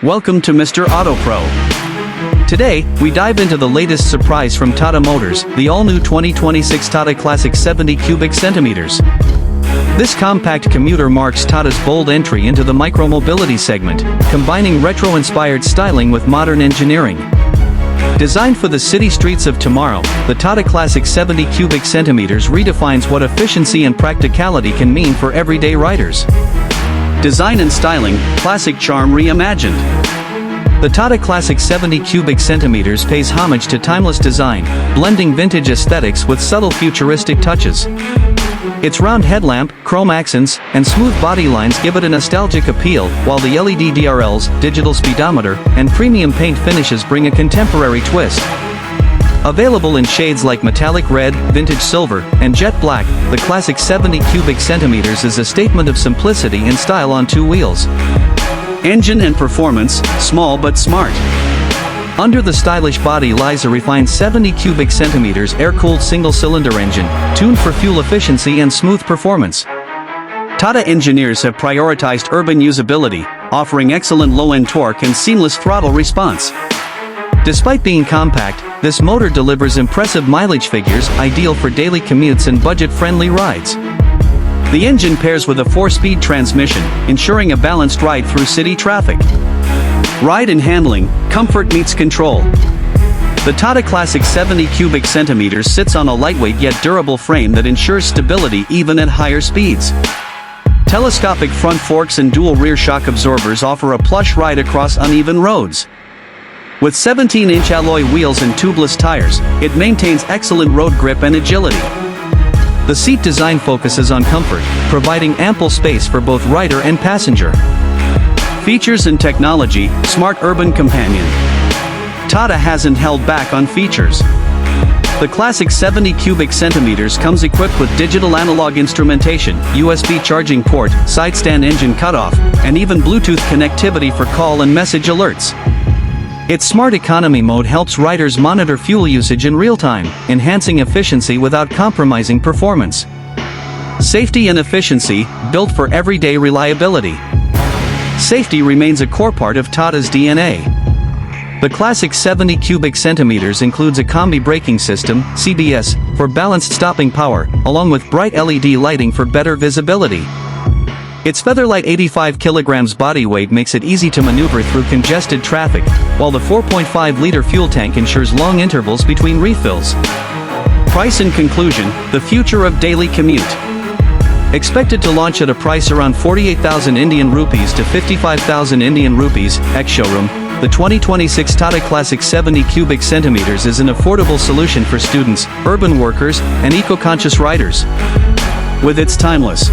Welcome to Mr. Auto Pro. Today, we dive into the latest surprise from Tata Motors, the all-new 2026 Tata Classic 70 cubic centimeters. This compact commuter marks Tata's bold entry into the micromobility segment, combining retro-inspired styling with modern engineering. Designed for the city streets of tomorrow, the Tata Classic 70 cubic centimeters redefines what efficiency and practicality can mean for everyday riders. Design and styling, classic charm reimagined. The Tata Classic 70 cubic centimeters pays homage to timeless design, blending vintage aesthetics with subtle futuristic touches. Its round headlamp, chrome accents, and smooth body lines give it a nostalgic appeal, while the LED DRLs, digital speedometer, and premium paint finishes bring a contemporary twist. Available in shades like metallic red, vintage silver, and jet black, the Classic 70 cubic centimeters is a statement of simplicity and style on two wheels. Engine and performance, small but smart. Under the stylish body lies a refined 70 cubic centimeters air-cooled single-cylinder engine, tuned for fuel efficiency and smooth performance. Tata engineers have prioritized urban usability, offering excellent low-end torque and seamless throttle response. Despite being compact, this motor delivers impressive mileage figures, ideal for daily commutes and budget-friendly rides. The engine pairs with a 4-speed transmission, ensuring a balanced ride through city traffic. Ride and handling, comfort meets control. The Tata Classic 70 cubic centimeters sits on a lightweight yet durable frame that ensures stability even at higher speeds. Telescopic front forks and dual rear shock absorbers offer a plush ride across uneven roads. With 17-inch alloy wheels and tubeless tires, it maintains excellent road grip and agility. The seat design focuses on comfort, providing ample space for both rider and passenger. Features and technology, smart urban companion. Tata hasn't held back on features. The Classic 70 cubic centimeters comes equipped with digital analog instrumentation, USB charging port, side stand engine cutoff, and even Bluetooth connectivity for call and message alerts. Its smart economy mode helps riders monitor fuel usage in real time, enhancing efficiency without compromising performance. Safety and efficiency, built for everyday reliability. Safety remains a core part of Tata's DNA. The Classic 70 cubic centimeters includes a combi braking system, CBS, for balanced stopping power, along with bright LED lighting for better visibility. Its featherlight 85 kg body weight makes it easy to maneuver through congested traffic, while the 4.5-liter fuel tank ensures long intervals between refills. Price and conclusion, the future of daily commute. Expected to launch at a price around 48,000 Indian rupees to 55,000 Indian rupees, ex-showroom, the 2026 Tata Classic 70 cubic centimeters is an affordable solution for students, urban workers, and eco-conscious riders. With its timeless